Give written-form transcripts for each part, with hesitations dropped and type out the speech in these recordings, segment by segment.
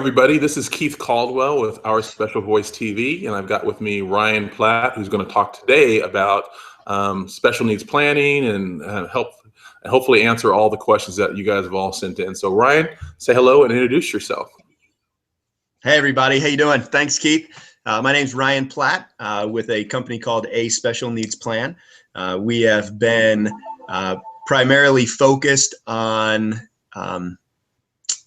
everybody. This is Keith Caldwell with Our Special Voice TV, and I've got with me Ryan Platt, who's going to talk today about special needs planning and hopefully answer all the questions that you guys have all sent in. So Ryan, say hello and introduce yourself. Hey everybody, how you doing? Thanks, Keith. My name's Ryan Platt with a company called A Special Needs Plan. We have been primarily focused on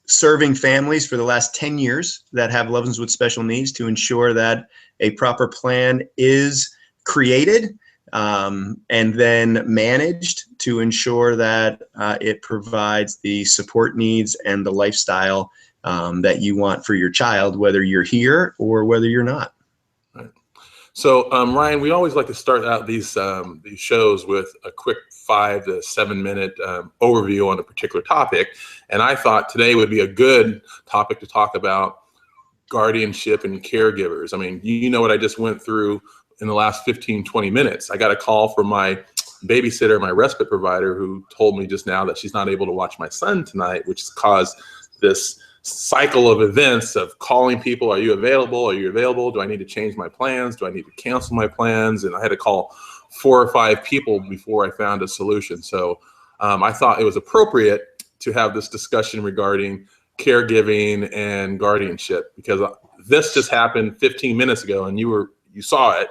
serving families for the last 10 years that have loved ones with special needs to ensure that a proper plan is created and then managed to ensure that it provides the support needs and the lifestyle that you want for your child, whether you're here or whether you're not. Right. So Ryan, we always like to start out these shows with a quick 5 to 7 minute overview on a particular topic. And I thought today would be a good topic to talk about guardianship and caregivers. I mean, you know what I just went through in the last 15, 20 minutes. I got a call from my babysitter, my respite provider, who told me just now that she's not able to watch my son tonight, which has caused this cycle of events of calling people. Are you available? Are you available? Do I need to change my plans? Do I need to cancel my plans? And I had to call 4 or 5 people before I found a solution. So I thought it was appropriate to have this discussion regarding caregiving and guardianship, because this just happened 15 minutes ago and you saw it.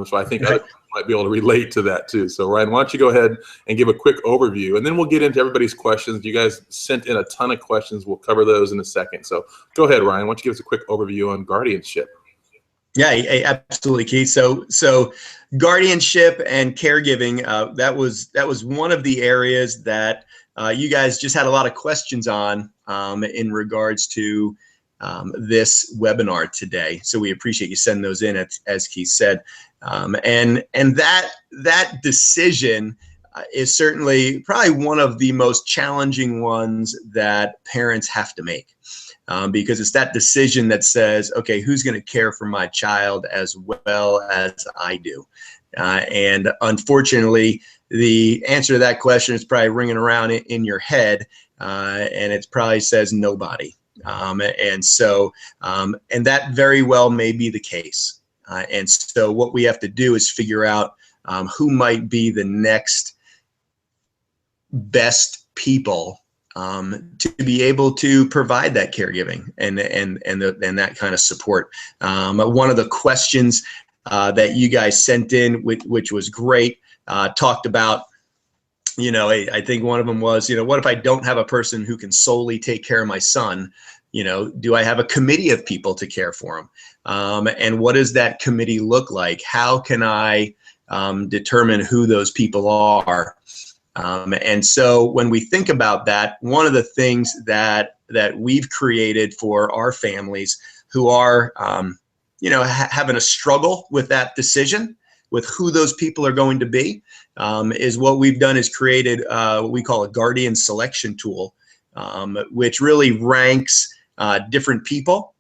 So I think other people might be able to relate to that too. So Ryan, why don't you go ahead and give a quick overview, and then we'll get into everybody's questions. You guys sent in a ton of questions. We'll cover those in a second. So go ahead, Ryan, why don't you give us a quick overview on guardianship? Yeah, absolutely, Keith. So guardianship and caregiving, that was one of the areas that you guys just had a lot of questions on in regards to this webinar today. So we appreciate you sending those in, as Keith said. And that decision is certainly probably one of the most challenging ones that parents have to make. Because it's that decision that says, okay, who's going to care for my child as well as I do? And unfortunately, the answer to that question is probably ringing around in your head, and it probably says nobody. And that very well may be the case. And so what we have to do is figure out who might be the next best people to be able to provide that caregiving and that kind of support. One of the questions that you guys sent in, which was great, talked about, I think one of them was, what if I don't have a person who can solely take care of my son? Do I have a committee of people to care for him? And what does that committee look like? How can I determine who those people are? And so when we think about that, one of the things that we've created for our families who are, having a struggle with that decision, with who those people are going to be, is what we've done is created what we call a guardian selection tool, which really ranks different people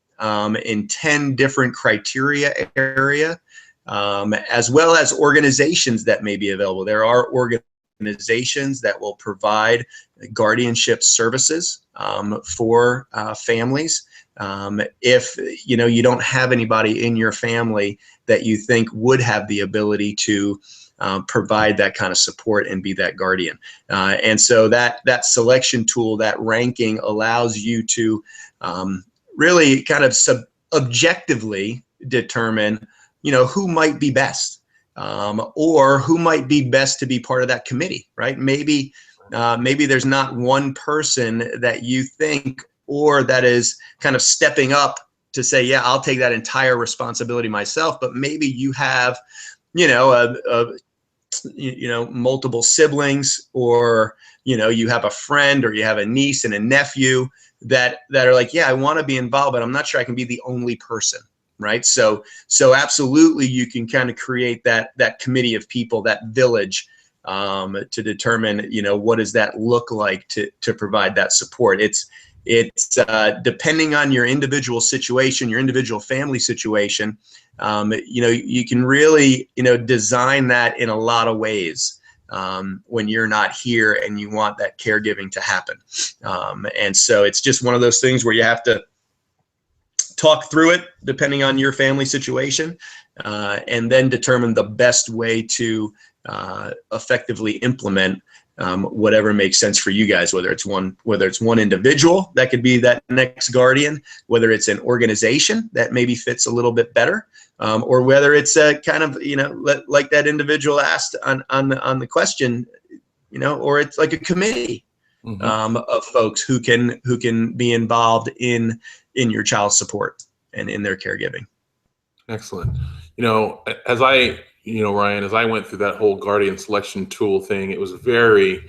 in 10 different criteria area, as well as organizations that may be available. There are organizations that will provide guardianship services for families. If you don't have anybody in your family that you think would have the ability to provide that kind of support and be that guardian. And so that selection tool, that ranking, allows you to really kind of objectively determine who might be best. Or who might be best to be part of that committee, right? Maybe there's not one person that you think, or that is kind of stepping up to say, yeah, I'll take that entire responsibility myself. But maybe you have, multiple siblings, or you have a friend, or you have a niece and a nephew that are like, yeah, I want to be involved, but I'm not sure I can be the only person. Right. So absolutely, you can kind of create that committee of people, that village, to determine, what does that look like to provide that support. It's depending on your individual situation, your individual family situation, you can really, design that in a lot of ways. When you're not here and you want that caregiving to happen. And so it's just one of those things where you have to talk through it depending on your family situation, and then determine the best way to effectively implement whatever makes sense for you guys, whether it's one individual that could be that next guardian, whether it's an organization that maybe fits a little bit better, or whether it's a kind of, like that individual asked on the question, or it's like a committee of folks who can be involved in your child's support and in their caregiving. Excellent. Ryan, as I went through that whole guardian selection tool thing, it was very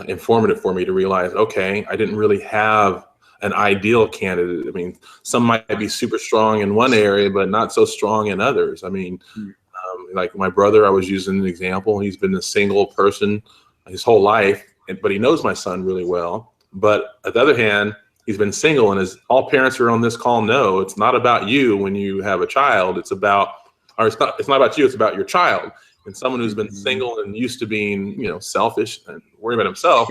informative for me to realize, okay, I didn't really have an ideal candidate. I mean, some might be super strong in one area, but not so strong in others. I mean, like my brother, I was using an example. He's been a single person his whole life, but he knows my son really well. But on the other hand, he's been single, and as all parents who are on this call know, it's not about you when you have a child. It's not about you, it's about your child. And someone who's been single and used to being, selfish and worrying about himself,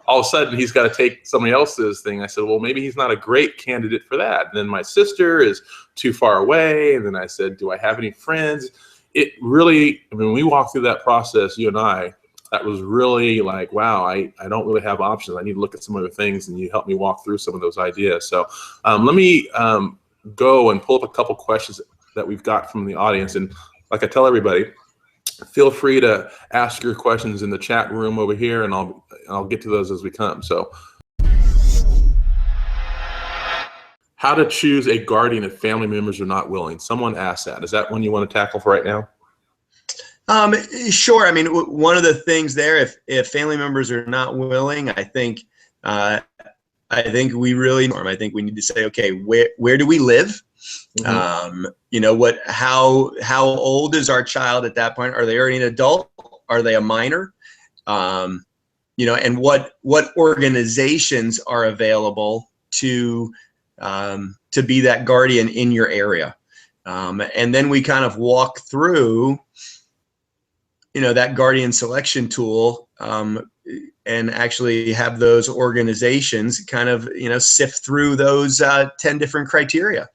all of a sudden he's got to take somebody else's thing. I said, well, maybe he's not a great candidate for that. And then my sister is too far away. And then I said, do I have any friends? It really, when we walked through that process, you and I, that was really like, wow, I don't really have options. I need to look at some other things, and you helped me walk through some of those ideas. So let me go and pull up a couple questions that we've got from the audience. And like I tell everybody, feel free to ask your questions in the chat room over here, and I'll get to those as we come. So, how to choose a guardian if family members are not willing? Someone asked that. Is that one you want to tackle for right now? Sure. I mean, one of the things there, if family members are not willing, I think we really, I think we need to say, okay, where do we live? How old is our child at that point? Are they already an adult? Are they a minor? And what organizations are available to be that guardian in your area? And then we kind of walk through, that guardian selection tool, and actually have those organizations kind of, sift through those 10 different criteria.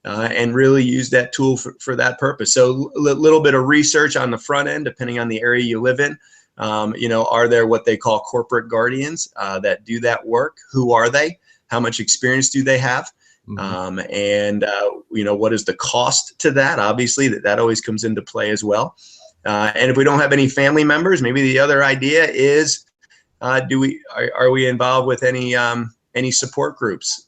And really use that tool for that purpose. So a little bit of research on the front end, depending on the area you live in. Are there what they call corporate guardians that do that work? Who are they? How much experience do they have? And what is the cost to that? Obviously, that always comes into play as well. And if we don't have any family members, maybe the other idea is, are we involved with any support groups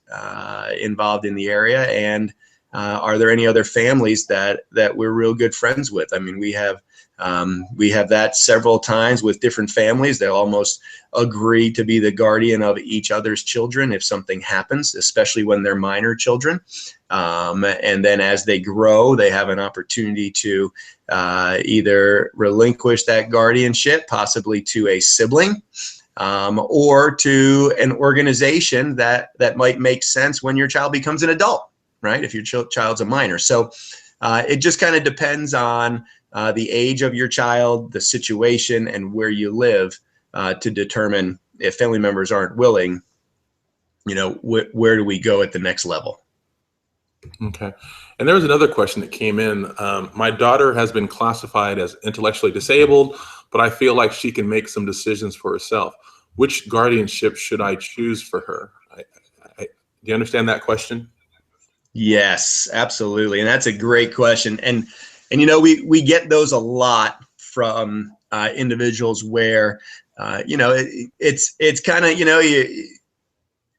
involved in the area? And are there any other families that we're real good friends with? I mean, we have that several times with different families. They'll almost agree to be the guardian of each other's children if something happens, especially when they're minor children. And then as they grow, they have an opportunity to either relinquish that guardianship, possibly to a sibling, or to an organization that might make sense when your child becomes an adult. Right? If your child's a minor. So it just kind of depends on the age of your child, the situation, and where you live to determine if family members aren't willing, where do we go at the next level? Okay. And there was another question that came in. My daughter has been classified as intellectually disabled, but I feel like she can make some decisions for herself. Which guardianship should I choose for her? Do you understand that question? Yes, absolutely. And that's a great question. And we get those a lot from individuals where, it's kind of,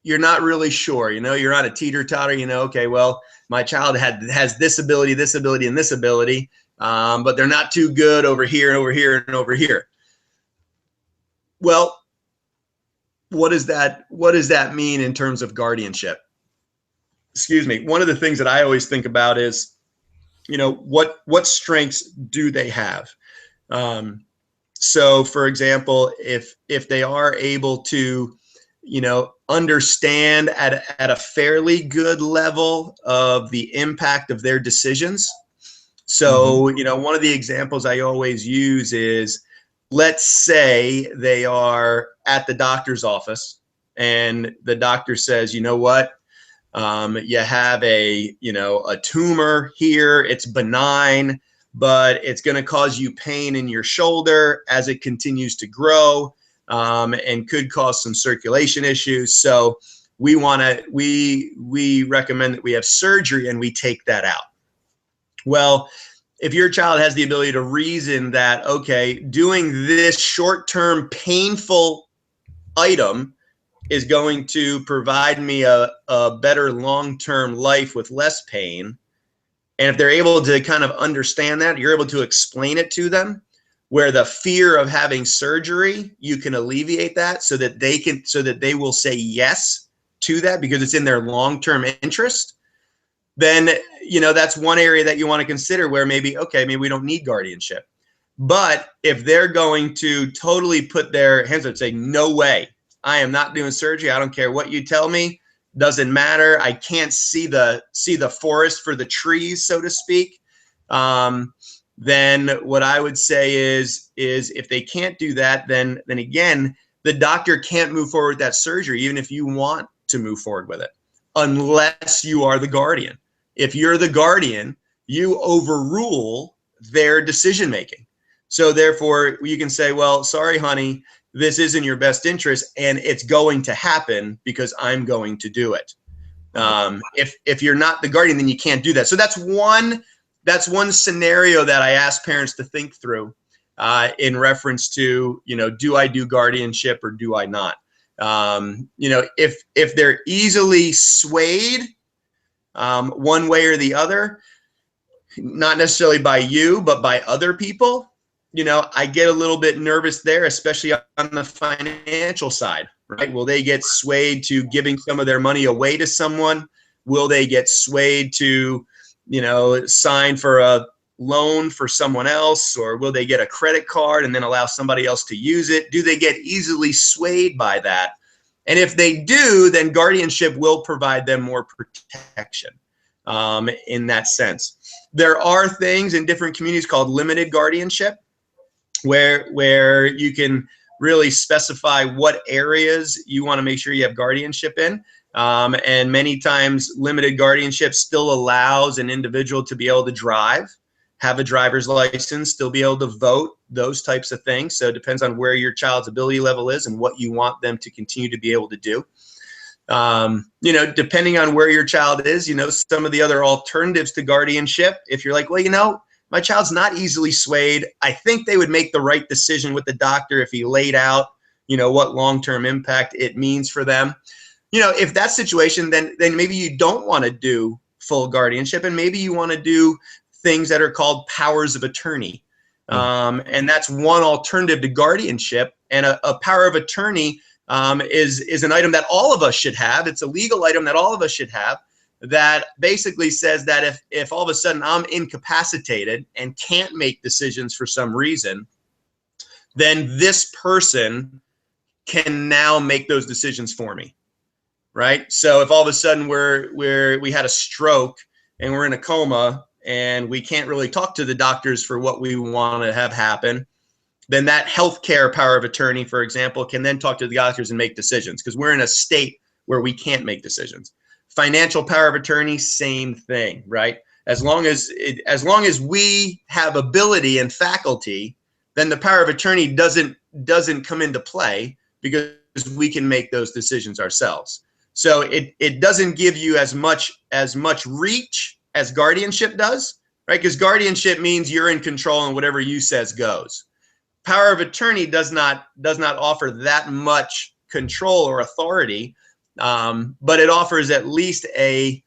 you're not really sure, you're on a teeter-totter, okay, well, my child has this ability, and this ability, but they're not too good over here and over here and over here. Well, what does that mean in terms of guardianship? Excuse me. One of the things that I always think about is, what strengths do they have? So, for example, if they are able to, understand at a fairly good level of the impact of their decisions. So, one of the examples I always use is, let's say they are at the doctor's office and the doctor says, you know what? You have a tumor here, it's benign, but it's going to cause you pain in your shoulder as it continues to grow, and could cause some circulation issues. So we recommend that we have surgery and we take that out. Well, if your child has the ability to reason that, okay, doing this short-term painful item is going to provide me a better long-term life with less pain, and if they're able to kind of understand that, you're able to explain it to them, where the fear of having surgery, you can alleviate that so that they will say yes to that because it's in their long-term interest. Then, that's one area that you want to consider where maybe we don't need guardianship. But if they're going to totally put their hands up and say, no way, I am not doing surgery. I don't care what you tell me. Doesn't matter. I can't see the forest for the trees, so to speak. Then what I would say is if they can't do that, then again, the doctor can't move forward with that surgery, even if you want to move forward with it, unless you are the guardian. If you're the guardian, you overrule their decision making. So therefore, you can say, well, sorry, honey, this is in your best interest, and it's going to happen because I'm going to do it. If you're not the guardian, then you can't do that. So that's one scenario that I ask parents to think through in reference to, do I do guardianship or do I not? If they're easily swayed one way or the other, not necessarily by you, but by other people, I get a little bit nervous there, especially on the financial side, right? Will they get swayed to giving some of their money away to someone? Will they get swayed to, sign for a loan for someone else? Or will they get a credit card and then allow somebody else to use it? Do they get easily swayed by that? And if they do, then guardianship will provide them more protection in that sense. There are things in different communities called limited guardianship, where you can really specify what areas you want to make sure you have guardianship in. And many times limited guardianship still allows an individual to be able to drive, have a driver's license, still be able to vote, those types of things. So it depends on where your child's ability level is and what you want them to continue to be able to do. Depending on where your child is, some of the other alternatives to guardianship, if you're like, well, my child's not easily swayed, I think they would make the right decision with the doctor if he laid out, what long-term impact it means for them. If that situation, then maybe you don't want to do full guardianship, and maybe you want to do things that are called powers of attorney. And that's one alternative to guardianship. And a power of attorney is an item that all of us should have. It's a legal item that all of us should have, that basically says that if all of a sudden I'm incapacitated and can't make decisions for some reason, then this person can now make those decisions for me, right? So if all of a sudden we had a stroke and we're in a coma and we can't really talk to the doctors for what we want to have happen, then that healthcare power of attorney, for example, can then talk to the doctors and make decisions, because we're in a state where we can't make decisions. Financial power of attorney, same thing, right? As long as we have ability and faculty, then the power of attorney doesn't come into play, because we can make those decisions ourselves. So it doesn't give you as much reach as guardianship does, right? Because guardianship means you're in control and whatever you says goes. Power of attorney does not offer that much control or authority, but it offers at least a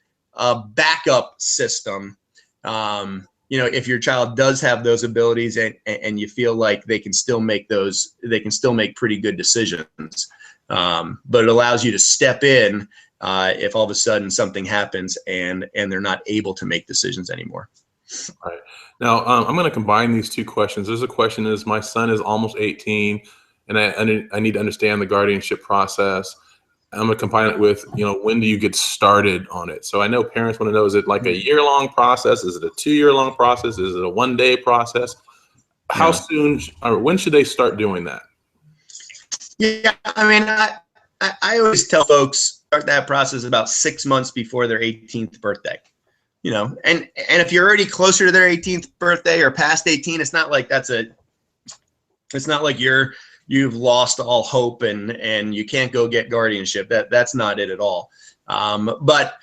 backup system. If your child does have those abilities and you feel like they can still make pretty good decisions, but it allows you to step in if all of a sudden something happens and they're not able to make decisions anymore. All right. Now, I'm going to combine these two questions. There's a question is, my son is almost 18, and I need to understand the guardianship process. I'm going to combine it with, when do you get started on it? So I know parents want to know, is it like a year-long process? Is it a 2-year-long process? Is it a 1-day process? How soon, or when should they start doing that? Yeah, I mean, I always tell folks, start that process about 6 months before their 18th birthday. You know, and if you're already closer to their 18th birthday or past 18, it's not like it's not like you've lost all hope and you can't go get guardianship. That's not it at all. But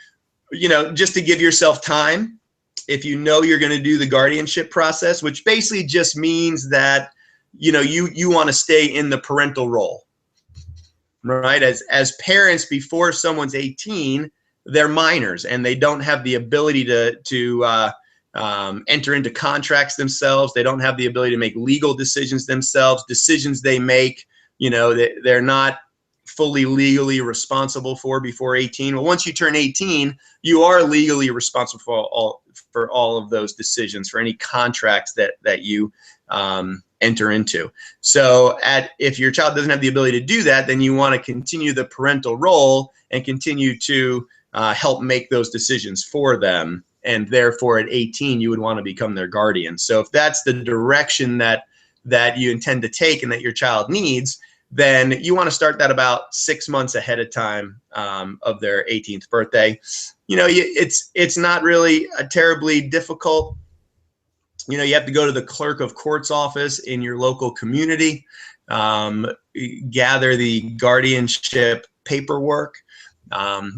you know, just to give yourself time, if you know you're going to do the guardianship process, which basically just means that, you know, you want to stay in the parental role, right? As parents, before someone's 18, they're minors and they don't have the ability to enter into contracts themselves. They don't have the ability to make legal decisions themselves. Decisions they make, you know, they're not fully legally responsible for before 18. Well, once you turn 18, you are legally responsible for all of those decisions, for any contracts that you enter into. So if your child doesn't have the ability to do that, then you want to continue the parental role and continue to help make those decisions for them. And therefore at 18, you would want to become their guardian. So if that's the direction that you intend to take and that your child needs, then you want to start that about 6 months ahead of time of their 18th birthday. You know, it's not really a terribly difficult. You know, you have to go to the clerk of court's office in your local community, gather the guardianship paperwork,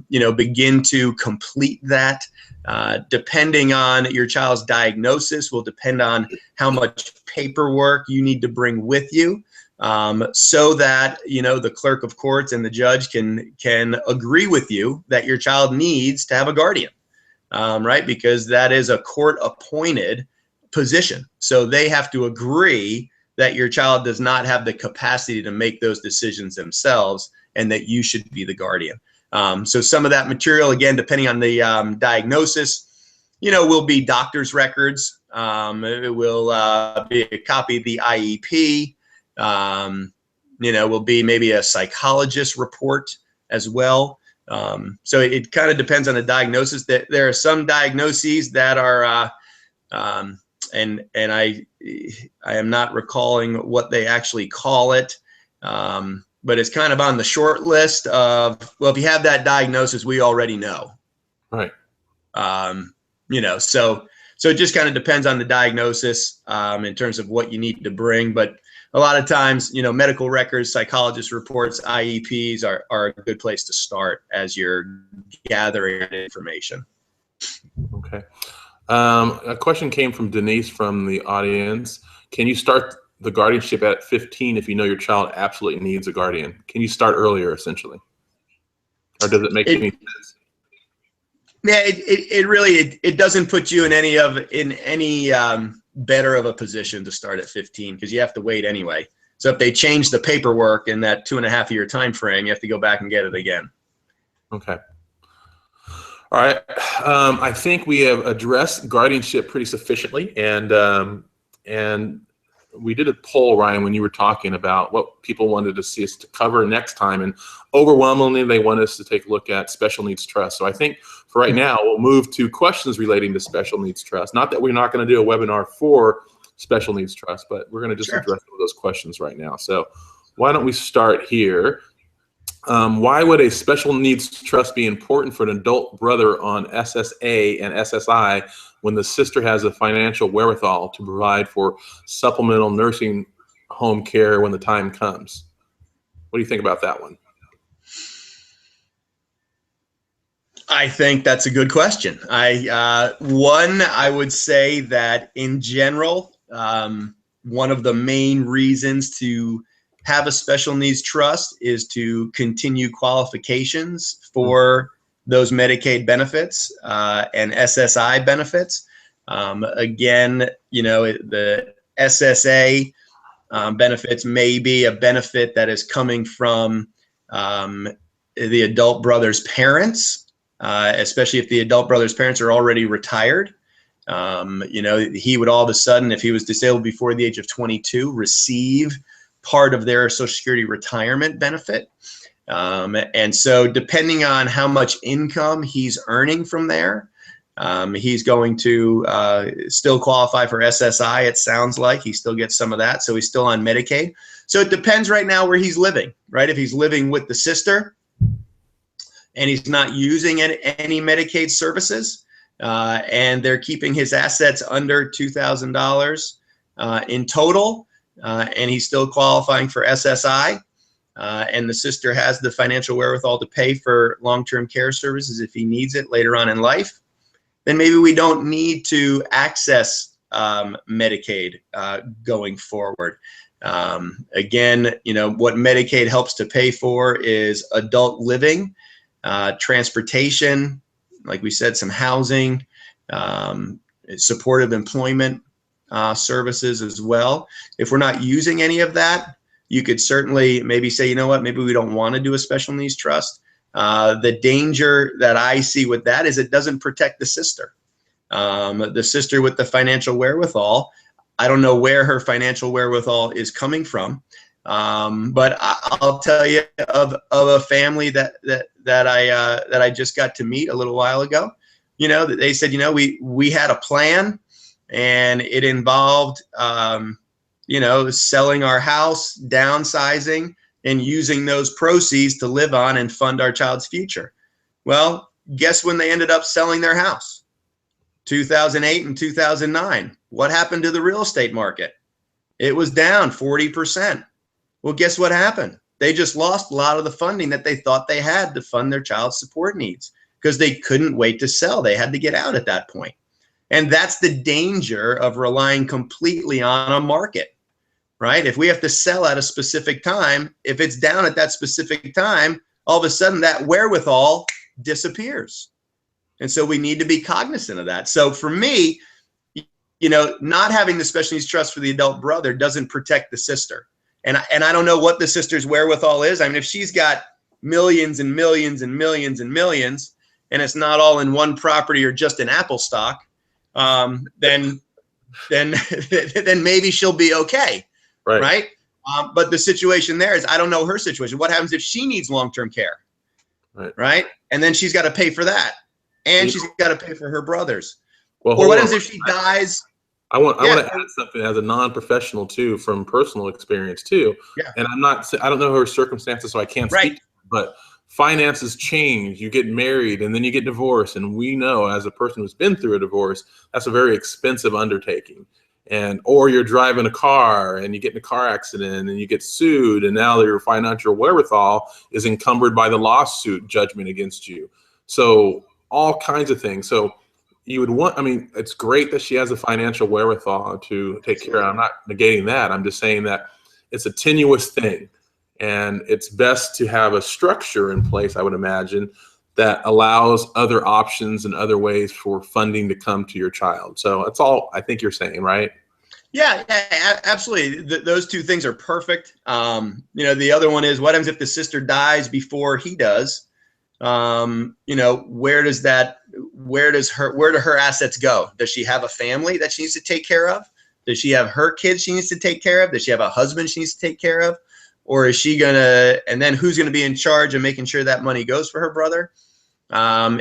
you know, begin to complete that. Depending on your child's diagnosis will depend on how much paperwork you need to bring with you, so that, you know, the clerk of courts and the judge can agree with you that your child needs to have a guardian, right? Because that is a court-appointed position. So they have to agree that your child does not have the capacity to make those decisions themselves and that you should be the guardian. So some of that material, again, depending on the diagnosis, you know, will be doctor's records. It will be a copy of the IEP. You know, will be maybe a psychologist report as well. So it kind of depends on the diagnosis. That there are some diagnoses that are, and I am not recalling what they actually call it. But it's kind of on the short list of, well, if you have that diagnosis, we already know. Right. You know, so it just kind of depends on the diagnosis in terms of what you need to bring. But a lot of times, you know, medical records, psychologist reports, IEPs are a good place to start as you're gathering information. Okay. A question came from Denise from the audience. Can you start the guardianship at 15 if you know your child absolutely needs a guardian? Can you start earlier, essentially? Or does it make any sense? Yeah, it really doesn't put you in any better of a position to start at 15 because you have to wait anyway. So if they change the paperwork in that 2.5-year time frame, you have to go back and get it again. Okay. All right. I think we have addressed guardianship pretty sufficiently, and we did a poll, Ryan, when you were talking about what people wanted to see us to cover next time, and overwhelmingly they want us to take a look at special needs trust. So I think for right now we'll move to questions relating to special needs trust. Not that we're not going to do a webinar for special needs trust, but we're going to just address some of those questions right now. So why don't we start here? Why would a special needs trust be important for an adult brother on SSA and SSI when the sister has a financial wherewithal to provide for supplemental nursing home care when the time comes? What do you think about that one? I think that's a good question. I would say that in general, one of the main reasons to have a special needs trust is to continue qualifications for those Medicaid benefits and SSI benefits. Again, you know, the SSA benefits may be a benefit that is coming from the adult brother's parents, especially if the adult brother's parents are already retired. You know, he would all of a sudden, if he was disabled before the age of 22, receive part of their Social Security retirement benefit. And so depending on how much income he's earning from there, he's going to still qualify for SSI. It sounds like he still gets some of that. So he's still on Medicaid. So it depends right now where he's living, right? If he's living with the sister and he's not using any Medicaid services, and they're keeping his assets under $2,000 in total, and he's still qualifying for SSI, and the sister has the financial wherewithal to pay for long-term care services if he needs it later on in life, then maybe we don't need to access Medicaid going forward. Again, what Medicaid helps to pay for is adult living, transportation, like we said, some housing, supportive employment services as well. If we're not using any of that, you could certainly maybe say, you know what, maybe we don't want to do a special needs trust. The danger that I see with that is it doesn't protect the sister. The sister with the financial wherewithal, I don't know where her financial wherewithal is coming from, but I'll tell you of a family that I just got to meet a little while ago. That they said, we had a plan, and it involved selling our house, downsizing, and using those proceeds to live on and fund our child's future. Well, guess when they ended up selling their house? 2008 and 2009. What happened to the real estate market? It was down 40%. Well, guess what happened? They just lost a lot of the funding that they thought they had to fund their child's support needs because they couldn't wait to sell. They had to get out at that point. And that's the danger of relying completely on a market, right? If we have to sell at a specific time, if it's down at that specific time, all of a sudden that wherewithal disappears. And so we need to be cognizant of that. So for me, not having the special needs trust for the adult brother doesn't protect the sister. And I don't know what the sister's wherewithal is. I mean, if she's got millions and millions and millions and millions, and it's not all in one property or just in Apple stock, then maybe she'll be okay, right? But the situation there is, I don't know her situation. What happens if she needs long-term care, right? And then she's got to pay for that, and she's got to pay for her brothers. Well, or what happens if she dies? I want to add something as a non-professional too, from personal experience too. Yeah. And I don't know her circumstances, so I can't speak. But finances change. You get married, and then you get divorced, and we know, as a person who's been through a divorce, that's a very expensive undertaking. Or you're driving a car and you get in a car accident and you get sued, and now your financial wherewithal is encumbered by the lawsuit judgment against you. So all kinds of things. So you would want, it's great that she has a financial wherewithal to take care of. I'm not negating that. I'm just saying that it's a tenuous thing, and it's best to have a structure in place, I would imagine, that allows other options and other ways for funding to come to your child. So that's all I think you're saying, right? Yeah, absolutely. Those two things are perfect. The other one is, what happens if the sister dies before he does? Where do her assets go? Does she have a family that she needs to take care of? Does she have her kids she needs to take care of? Does she have a husband she needs to take care of? Or is she and then who's gonna be in charge of making sure that money goes for her brother?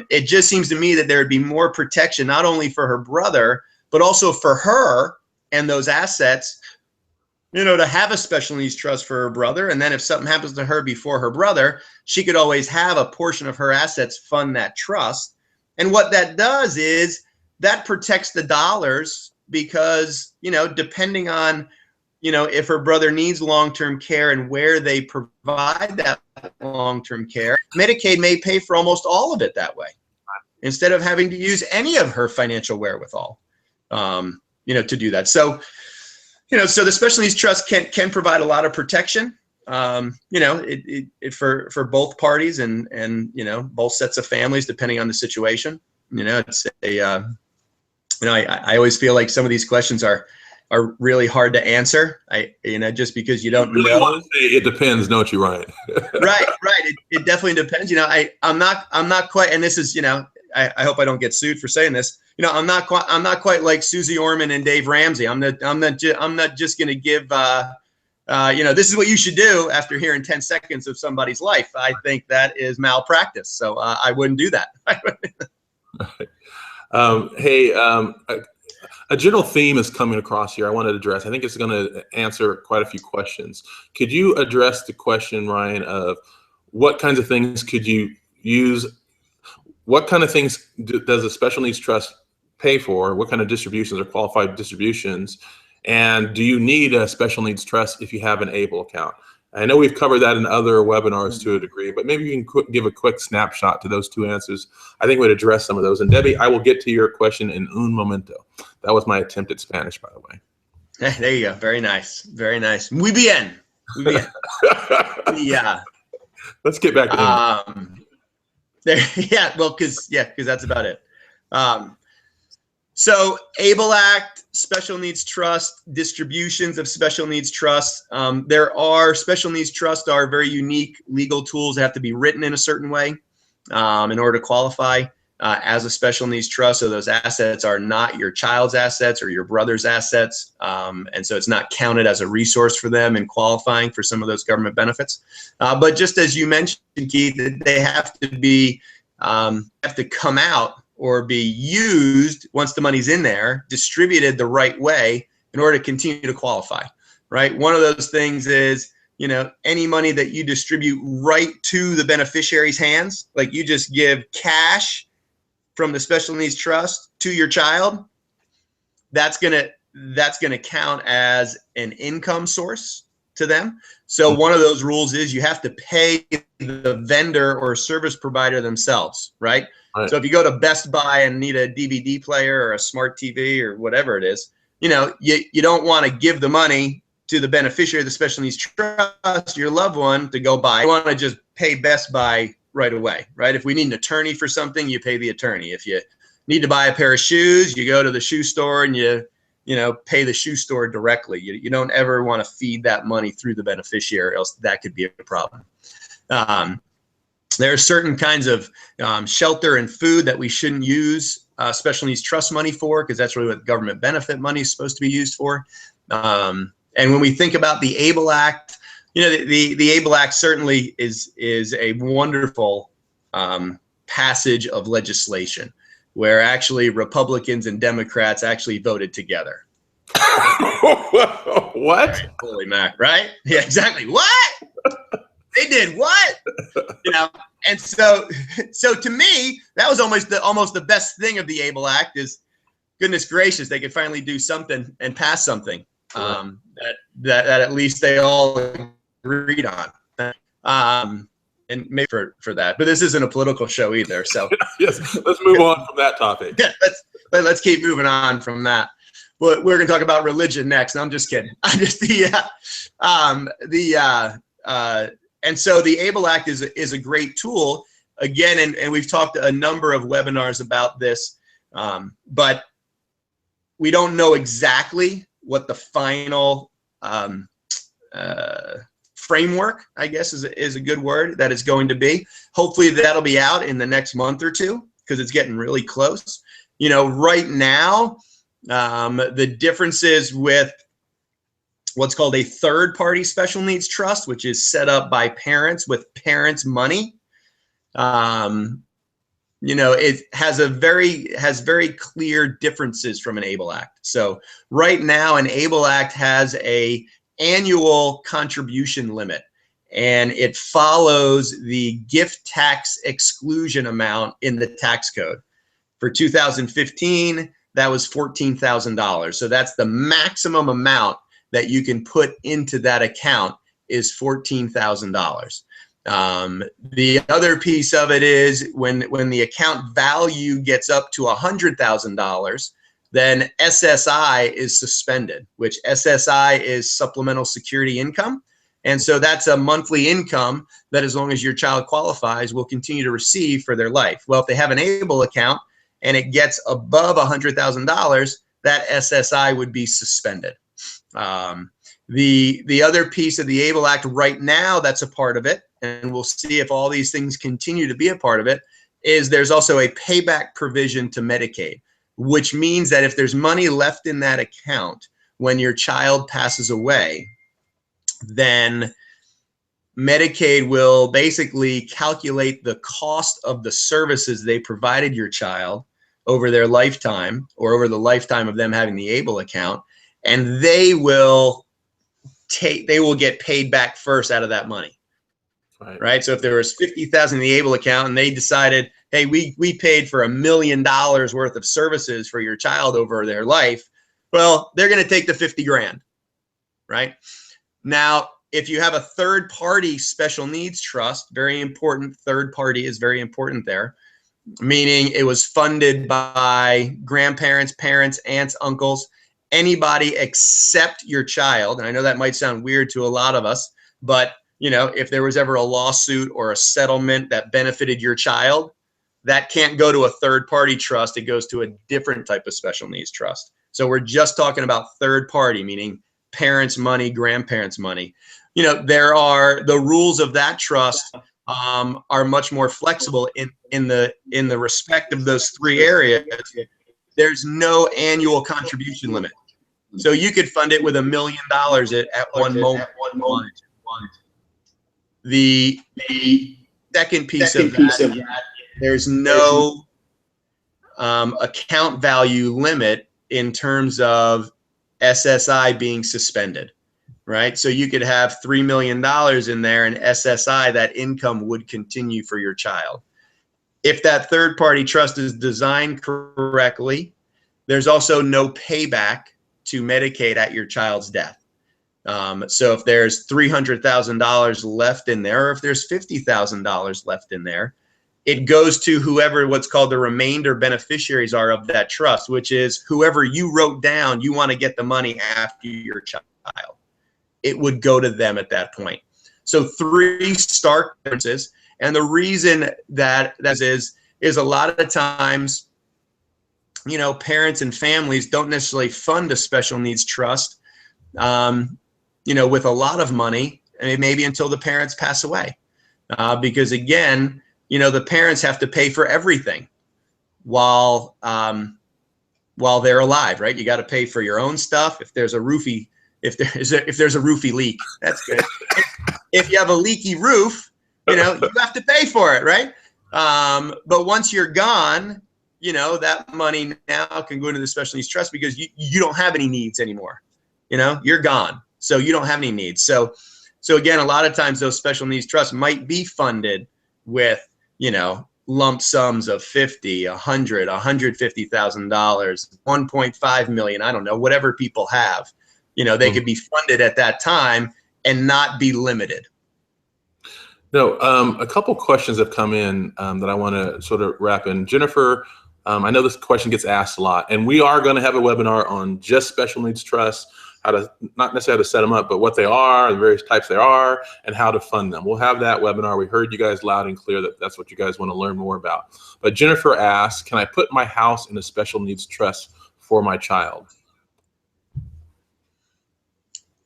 It just seems to me that there would be more protection, not only for her brother, but also for her and those assets, to have a special needs trust for her brother. And then if something happens to her before her brother, she could always have a portion of her assets fund that trust. And what that does is that protects the dollars, because, depending on, if her brother needs long-term care and where they provide that long-term care, Medicaid may pay for almost all of it that way, instead of having to use any of her financial wherewithal, to do that. So, so the special needs trust can provide a lot of protection, for both parties and both sets of families, depending on the situation. It's I always feel like some of these questions are really hard to answer. Just because you don't really know. It depends, don't you, Ryan? Right. It definitely depends. I'm not quite, and this is, I hope I don't get sued for saying this. I'm not quite like Susie Orman and Dave Ramsey. I'm not just going to give, this is what you should do after hearing 10 seconds of somebody's life. I think that is malpractice. So I wouldn't do that. A general theme is coming across here I wanted to address. I think it's going to answer quite a few questions. Could you address the question, Ryan, of what kinds of things could you use, what kind of things does a special needs trust pay for? What kind of distributions are qualified distributions? And do you need a special needs trust if you have an ABLE account? I know we've covered that in other webinars to a degree, but maybe you can give a quick snapshot to those two answers. I think we'd address some of those. And Debbie, I will get to your question in un momento. That was my attempt at Spanish, by the way. There you go. Very nice. Very nice. Muy bien. Muy bien. Yeah. Let's get back to there. Yeah. Well, because that's about it. So ABLE Act, Special Needs Trust, distributions of special needs trusts. There are special needs trusts are very unique legal tools that have to be written in a certain way in order to qualify as a special needs trust. So those assets are not your child's assets or your brother's assets. And so it's not counted as a resource for them in qualifying for some of those government benefits. But just as you mentioned, Keith, they have to be, have to come out or be used once the money's in there, distributed the right way in order to continue to qualify, right? One of those things is, you know, any money that you distribute right to the beneficiary's hands, like you just give cash from the special needs trust to your child, that's gonna count as an income source to them. So one of those rules is you have to pay the vendor or service provider themselves, right? Right. So if you go to Best Buy and need a DVD player or a smart TV or whatever it is, you know, you don't want to give the money to the beneficiary of the special needs trust, your loved one, to go buy. You want to just pay Best Buy right away, right? If we need an attorney for something, you pay the attorney. If you need to buy a pair of shoes, you go to the shoe store and you know, pay the shoe store directly. You don't ever want to feed that money through the beneficiary, else that could be a problem. There are certain kinds of shelter and food that we shouldn't use special needs trust money for, because that's really what government benefit money is supposed to be used for. And when we think about the ABLE Act, you know, the ABLE Act certainly is a wonderful passage of legislation where actually Republicans and Democrats actually voted together. What? Right, holy mac, right? Yeah, exactly. What? They did what? You know, and so to me, that was almost the best thing of the ABLE Act is, goodness gracious, they could finally do something and pass something that at least they all agreed on. And maybe for that, but this isn't a political show either. So yes, let's move on from that topic. Yeah, let's keep moving on from that. But we're going to talk about religion next. No, I'm just kidding. I'm just and so the ABLE Act is a great tool again, and we've talked a number of webinars about this, but we don't know exactly what the final framework, I guess is a good word, that is going to be. Hopefully that'll be out in the next month or two, because it's getting really close. You know, right now, the differences with what's called a third-party special needs trust, which is set up by parents with parents' money. You know, it has very clear differences from an ABLE Act. So right now, an ABLE Act has a annual contribution limit, and it follows the gift tax exclusion amount in the tax code. For 2015, that was $14,000. So that's the maximum amount that you can put into that account is $14,000. The other piece of it is when the account value gets up to $100,000, then SSI is suspended, which SSI is supplemental security income. And so that's a monthly income that, as long as your child qualifies, will continue to receive for their life. Well, if they have an ABLE account and it gets above $100,000, that SSI would be suspended. The other piece of the ABLE Act right now that's a part of it, and we'll see if all these things continue to be a part of it, is there's also a payback provision to Medicaid, which means that if there's money left in that account when your child passes away, then Medicaid will basically calculate the cost of the services they provided your child over their lifetime, or over the lifetime of them having the ABLE account, and they will get paid back first out of that money. right? So if there was 50,000 in the ABLE account and they decided, hey, we paid for $1 million worth of services for your child over their life, well, they're going to take the 50 grand, right? Now, if you have a third party special needs trust, very important, third party is very important there, meaning it was funded by grandparents, parents, aunts, uncles, anybody except your child. And I know that might sound weird to a lot of us, but you know, if there was ever a lawsuit or a settlement that benefited your child, that can't go to a third party trust. It goes to a different type of special needs trust. So we're just talking about third party, meaning parents' money, grandparents' money. You know, there are the rules of that trust are much more flexible in the respect of those three areas. There's no annual contribution limit. So you could fund it with $1 million at one moment. The second piece of that, there's no account value limit in terms of SSI being suspended, right? So you could have $3 million in there and SSI, that income would continue for your child. If that third party trust is designed correctly, there's also no payback to Medicaid at your child's death. So if there's $300,000 left in there, or if there's $50,000 left in there, it goes to whoever what's called the remainder beneficiaries are of that trust, which is whoever you wrote down you want to get the money after your child. It would go to them at that point. So three stark differences. And the reason that is a lot of the times, you know, parents and families don't necessarily fund a special needs trust, you know, with a lot of money, and maybe until the parents pass away. Because again, you know, the parents have to pay for everything while they're alive, right? You got to pay for your own stuff. If there's a roofie, if there's a roofie leak, that's good. If you have a leaky roof, you know, you have to pay for it, right? But once you're gone, you know, that money now can go into the special needs trust because you don't have any needs anymore. You know, you're gone. So you don't have any needs. So again, a lot of times those special needs trusts might be funded with, you know, lump sums of $50, $100, $150,000, $1.5 million, I don't know, whatever people have. You know, they could be funded at that time and not be limited. No, a couple questions have come in that I want to sort of wrap in. Jennifer, I know this question gets asked a lot, and we are going to have a webinar on just special needs trusts, how to, not necessarily how to set them up, but what they are, the various types there are, and how to fund them. We'll have that webinar. We heard you guys loud and clear that that's what you guys want to learn more about. But Jennifer asks, can I put my house in a special needs trust for my child?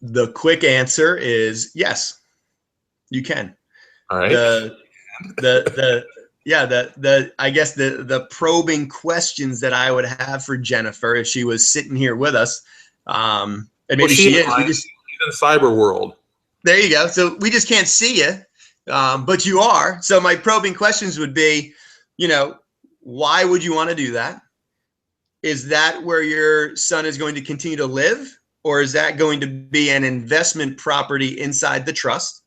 The quick answer is yes, you can. All right. I guess the probing questions that I would have for Jennifer if she was sitting here with us, and maybe she is. She's in the cyber world. There you go. So we just can't see you, but you are. So my probing questions would be, you know, why would you want to do that? Is that where your son is going to continue to live? Or is that going to be an investment property inside the trust?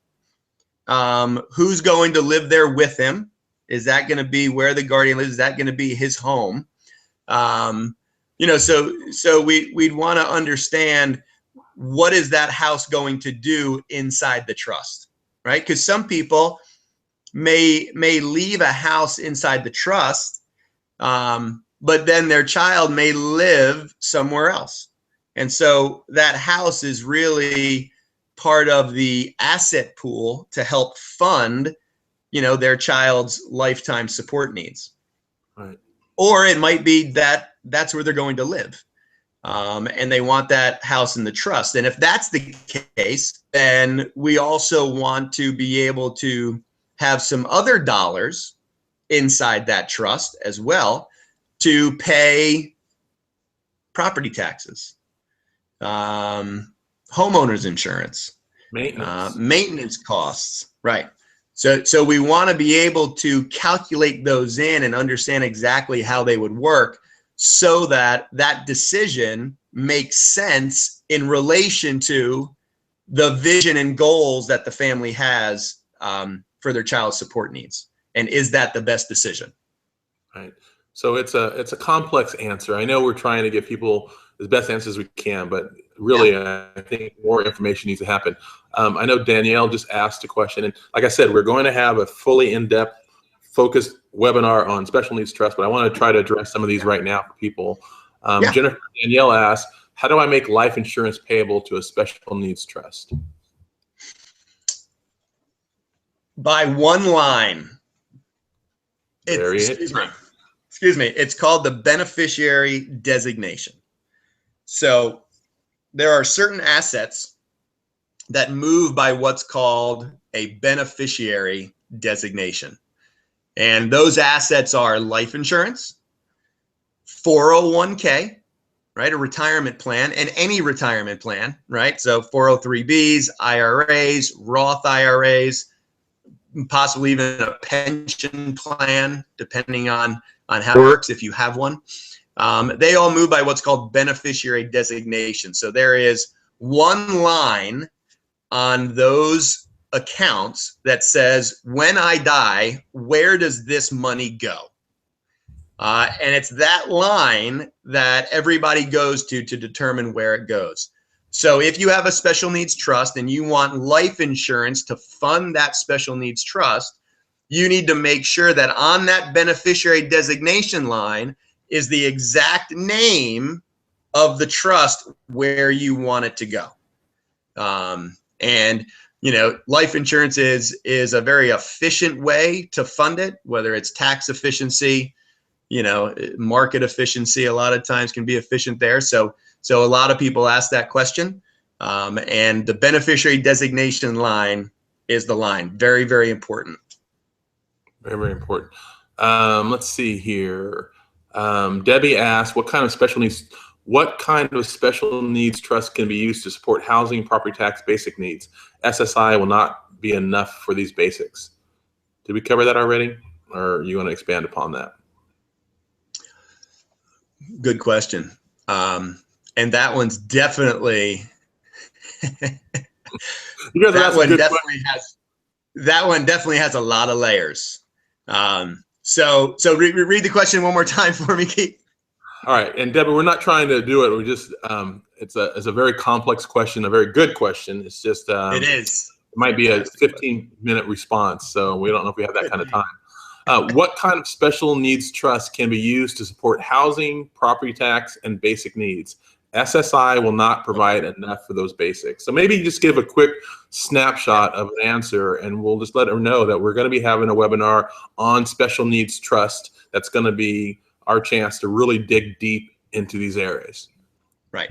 Who's going to live there with him? Is that going to be where the guardian lives? Is that going to be his home? You know, so we'd want to understand, what is that house going to do inside the trust, right? Because some people may leave a house inside the trust, but then their child may live somewhere else. And so that house is really part of the asset pool to help fund, you know, their child's lifetime support needs. Right. Or it might be that that's where they're going to live. And they want that house in the trust. And if that's the case, then we also want to be able to have some other dollars inside that trust as well to pay property taxes, homeowners insurance, maintenance costs, right? So we want to be able to calculate those in and understand exactly how they would work, so that that decision makes sense in relation to the vision and goals that the family has for their child's support needs? And is that the best decision? Right. So it's a complex answer. I know we're trying to give people as best answers we can, but really, I think more information needs to happen. I know Danielle just asked a question, and like I said, we're going to have a fully in-depth, focused webinar on special needs trust, but I want to try to address some of these right now for people. Danielle asked, how do I make life insurance payable to a special needs trust? By one line. Excuse me. It's called the beneficiary designation. So there are certain assets that move by what's called a beneficiary designation. And those assets are life insurance, 401k, right? A retirement plan, and any retirement plan, right? So 403bs, IRAs, Roth IRAs, possibly even a pension plan, depending on how it works if you have one. They all move by what's called beneficiary designation. So there is one line on those accounts that says, when I die, where does this money go? And it's that line that everybody goes to determine where it goes. So if you have a special needs trust and you want life insurance to fund that special needs trust, you need to make sure that on that beneficiary designation line is the exact name of the trust where you want it to go. And life insurance is a very efficient way to fund it, whether it's tax efficiency, market efficiency, a lot of times can be efficient there. So a lot of people ask that question. And the beneficiary designation line is the line. Very, very important. Very, very important. Let's see here. Debbie asked, what kind of special needs trust can be used to support housing, property tax, basic needs? SSI will not be enough for these basics. Did we cover that already? Or you want to expand upon that? Good question. And that one's definitely that one definitely has a lot of layers. So read the question one more time for me, Keith. All right, and Deborah, we're not trying to do it. We're just it's a very complex question, a very good question. It's just it is. It might be a 15-minute response, so we don't know if we have that kind of time. What kind of special needs trust can be used to support housing, property tax, and basic needs? SSI will not provide enough for those basics. So maybe just give a quick snapshot of an answer, and we'll just let them know that we're going to be having a webinar on special needs trust. That's going to be our chance to really dig deep into these areas. Right.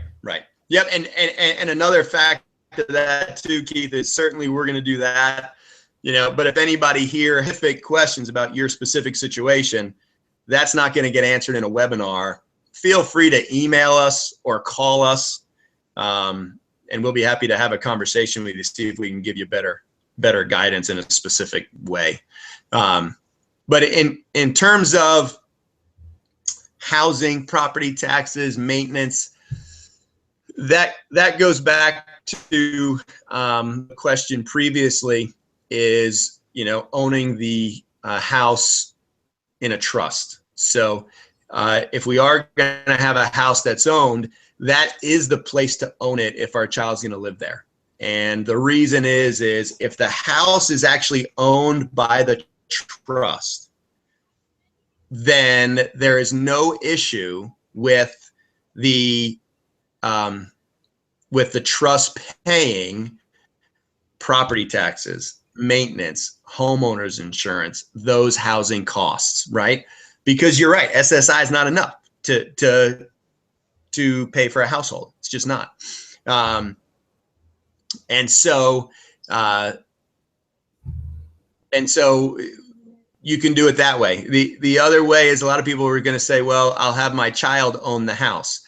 Yep. And another fact to that too, Keith, is certainly we're going to do that. But if anybody here has specific questions about your specific situation, that's not going to get answered in a webinar. Feel free to email us or call us, and we'll be happy to have a conversation with you, see if we can give you better guidance in a specific way. But in terms of housing, property taxes, maintenance, that goes back to the question previously is, owning the house in a trust. So if we are going to have a house that's owned, that is the place to own it if our child's going to live there. And the reason is if the house is actually owned by the trust, then there is no issue with the trust paying property taxes, maintenance, homeowners insurance, those housing costs, right? Because you're right, SSI is not enough to pay for a household. It's just not. And so you can do it that way. The other way is a lot of people are going to say, well, I'll have my child own the house.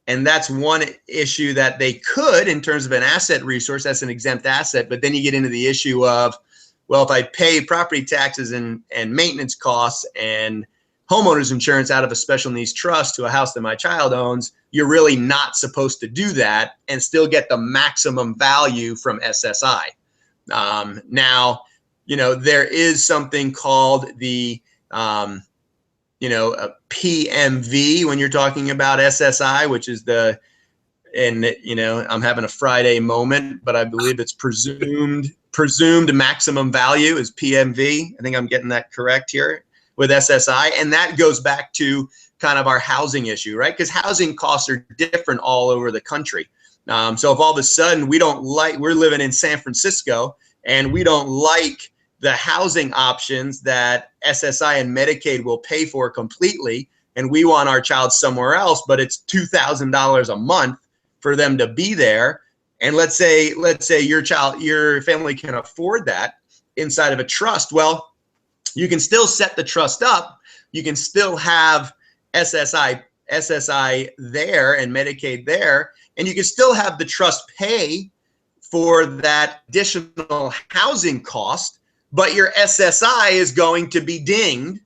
And that's one issue that they could in terms of an asset resource. That's an exempt asset. But then you get into the issue of, well, if I pay property taxes and maintenance costs and homeowners insurance out of a special needs trust to a house that my child owns, you're really not supposed to do that and still get the maximum value from SSI. Now, there is something called the, a PMV when you're talking about SSI, which is I'm having a Friday moment, but I believe it's presumed maximum value is PMV. I think I'm getting that correct here with SSI. And that goes back to kind of our housing issue, right? Because housing costs are different all over the country. So if all of a sudden we're living in San Francisco and we don't like the housing options that SSI and Medicaid will pay for completely, and we want our child somewhere else, but it's $2,000 a month for them to be there. And let's say your family can afford that inside of a trust. Well, you can still set the trust up. You can still have SSI there and Medicaid there, and you can still have the trust pay for that additional housing cost, but your SSI is going to be dinged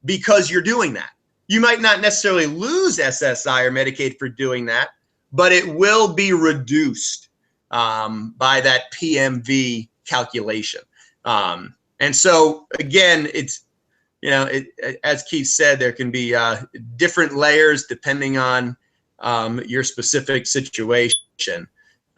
because you're doing that. You might not necessarily lose SSI or Medicaid for doing that, but it will be reduced by that PMV calculation. And so again, it's, as Keith said, there can be different layers depending on your specific situation.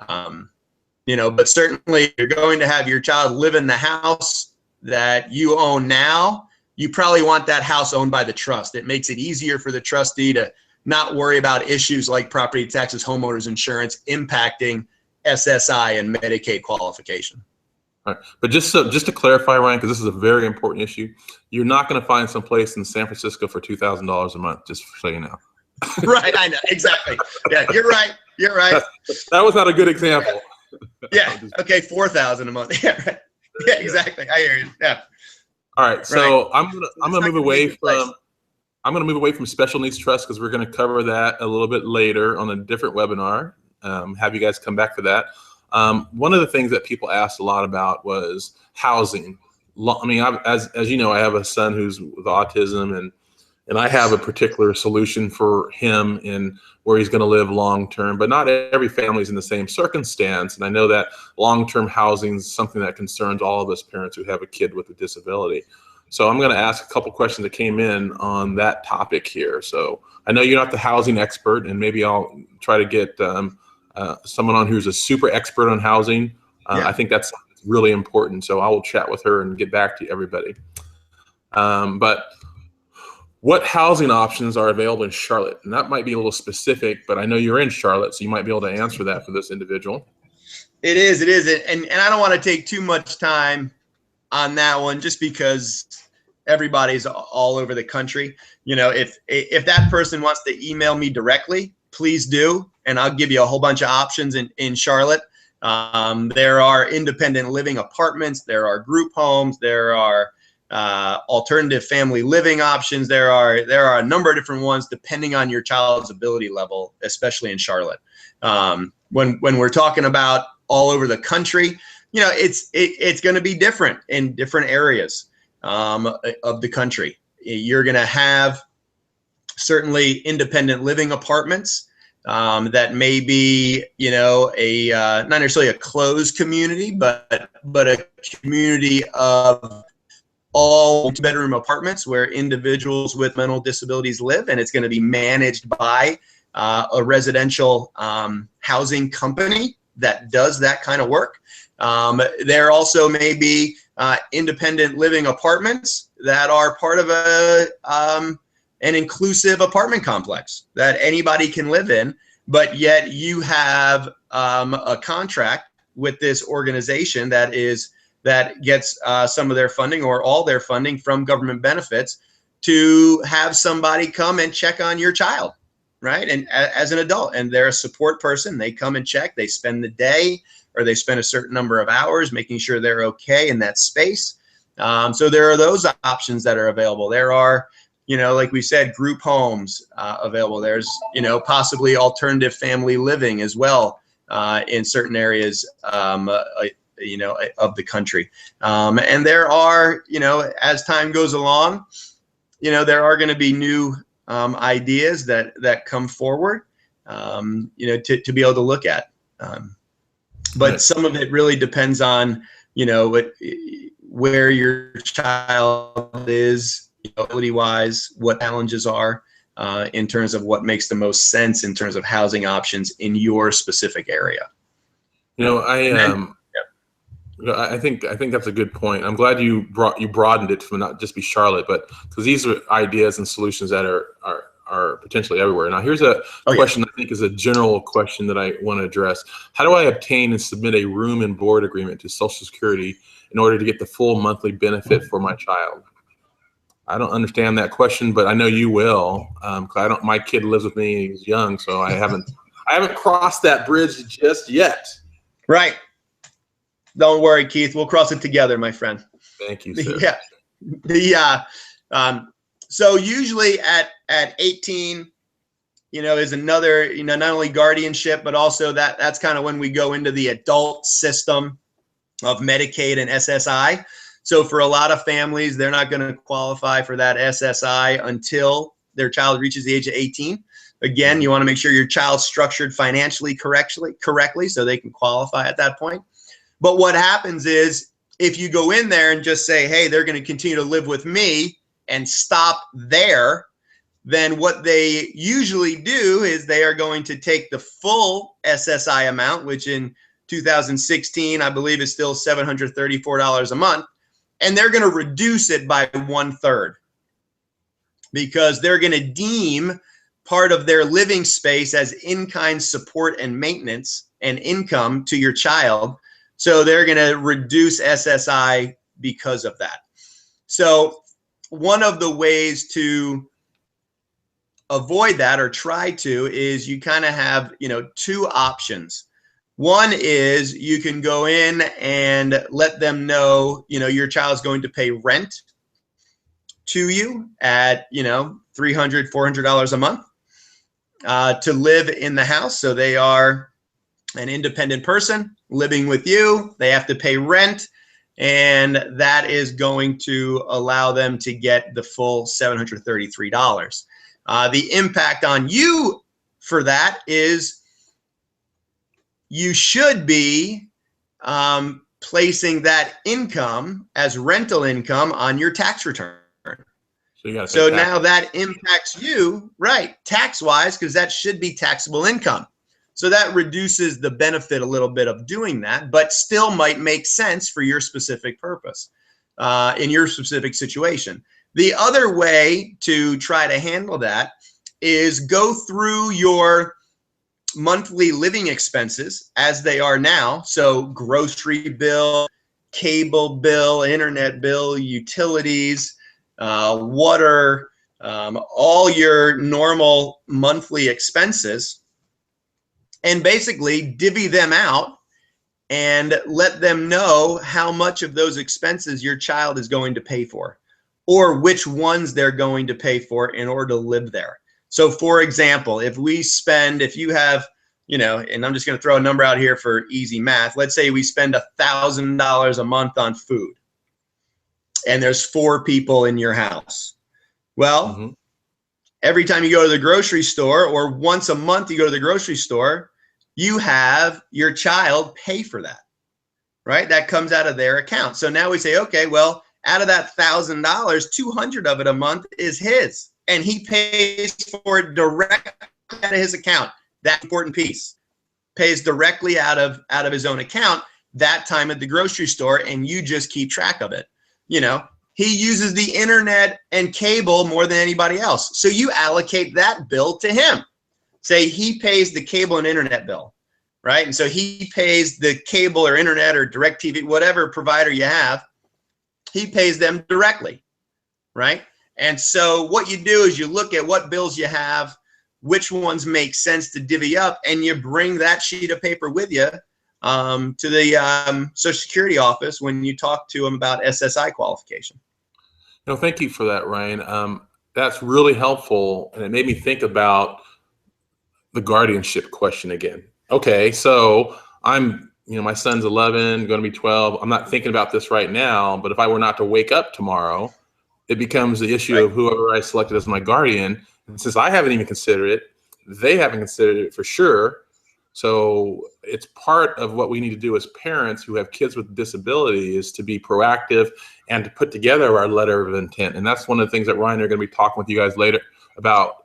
But certainly you're going to have your child live in the house that you own now. You probably want that house owned by the trust. It makes it easier for the trustee to not worry about issues like property taxes, homeowners insurance impacting SSI and Medicaid qualification. All right. But just to clarify, Ryan, because this is a very important issue, you're not going to find some place in San Francisco for $2,000 a month, just so you know. Right, I know, exactly. Yeah, you're right. That was not a good example. Yeah, okay, $4,000 a month. Yeah, right. Yeah, exactly. I hear you. Yeah. All right, so right. I'm gonna move away from special needs trust because we're going to cover that a little bit later on a different webinar. Have you guys come back for that. One of the things that people asked a lot about was housing. I mean, as you know, I have a son who's with autism, and I have a particular solution for him in where he's going to live long term. But not every family is in the same circumstance, and I know that long-term housing is something that concerns all of us parents who have a kid with a disability. So I'm going to ask a couple questions that came in on that topic here. So I know you're not the housing expert, and maybe I'll try to get someone on who's a super expert on housing. Yeah. I think that's really important. So I will chat with her and get back to everybody. But what housing options are available in Charlotte? And that might be a little specific, but I know you're in Charlotte, so you might be able to answer that for this individual. It is. And I don't want to take too much time on that one just because everybody's all over the country. If that person wants to email me directly, please do, and I'll give you a whole bunch of options in Charlotte. There are independent living apartments, there are group homes, there are alternative family living options. There are a number of different ones depending on your child's ability level, especially in Charlotte. When we're talking about all over the country, it's going to be different in different areas of the country. You're going to have certainly independent living apartments that may be, not necessarily a closed community, but a community of all two-bedroom apartments where individuals with mental disabilities live, and it's going to be managed by a residential housing company that does that kind of work. There also may be independent living apartments that are part of an inclusive apartment complex that anybody can live in, but yet you have a contract with this organization that gets some of their funding or all their funding from government benefits to have somebody come and check on your child, right? And as an adult, and they're a support person, they come and check, they spend the day or they spend a certain number of hours making sure they're okay in that space. So there are those options that are available. There are, like we said, group homes available. There's, possibly alternative family living as well in certain areas of the country. And there are, as time goes along, there are going to be new ideas that come forward, to be able to look at. But some of it really depends on, where your child is, ability-wise, what challenges are, in terms of what makes the most sense in terms of housing options in your specific area. I think that's a good point. I'm glad you broadened it to not just be Charlotte, but because these are ideas and solutions that are potentially everywhere. Now, here's a question I think is a general question that I want to address. How do I obtain and submit a room and board agreement to Social Security in order to get the full monthly benefit for my child? I don't understand that question, but I know you will. My kid lives with me. He's young, so I haven't crossed that bridge just yet. Right. Don't worry, Keith. We'll cross it together, my friend. Thank you, sir. So usually at 18, is another, not only guardianship, but also that's kind of when we go into the adult system of Medicaid and SSI. So for a lot of families, they're not going to qualify for that SSI until their child reaches the age of 18. Again, you want to make sure your child's structured financially correctly so they can qualify at that point. But what happens is if you go in there and just say, hey, they're going to continue to live with me and stop there, then what they usually do is they are going to take the full SSI amount, which in 2016, I believe is still $734 a month, and they're going to reduce it by 1/3 because they're going to deem part of their living space as in-kind support and maintenance and income to your child. So they're going to reduce SSI because of that. So one of the ways to avoid that or try to is you kind of have, two options. One is you can go in and let them know, your child's going to pay rent to you at, $300, $400 a month to live in the house. So they are an independent person living with you. They have to pay rent, and that is going to allow them to get the full $733. The impact on you for that is you should be placing that income as rental income on your tax return. So now that impacts you, right, tax-wise, because that should be taxable income. So that reduces the benefit a little bit of doing that, but still might make sense for your specific purpose in your specific situation. The other way to try to handle that is go through your monthly living expenses as they are now. So grocery bill, cable bill, internet bill, utilities, water, all your normal monthly expenses, and basically divvy them out and let them know how much of those expenses your child is going to pay for, or which ones they're going to pay for in order to live there. So for example, if you have, and I'm just going to throw a number out here for easy math. Let's say we spend $1,000 a month on food and there's 4 people in your house. Well, every time you go to the grocery store, or once a month you go to the grocery store, you have your child pay for that, right? That comes out of their account. So now we say, okay, well, out of that $1,000, 200 of it a month is his, and he pays for it directly out of his account. That important piece, pays directly out of his own account that time at the grocery store, and you just keep track of it. He uses the internet and cable more than anybody else. So you allocate that bill to him. Say he pays the cable and internet bill, right? And so he pays the cable or internet or DirecTV, whatever provider you have, he pays them directly, right? And so what you do is you look at what bills you have, which ones make sense to divvy up, and you bring that sheet of paper with you to the Social Security office when you talk to them about SSI qualification. Thank you for that, Ryan. That's really helpful, and it made me think about the guardianship question again. Okay, so my son's 11, going to be 12. I'm not thinking about this right now, but if I were not to wake up tomorrow, it becomes the issue of whoever I selected as my guardian. And since I haven't even considered it, they haven't considered it for sure. So it's part of what we need to do as parents who have kids with disabilities to be proactive and to put together our letter of intent. And that's one of the things that Ryan and I are going to be talking with you guys later about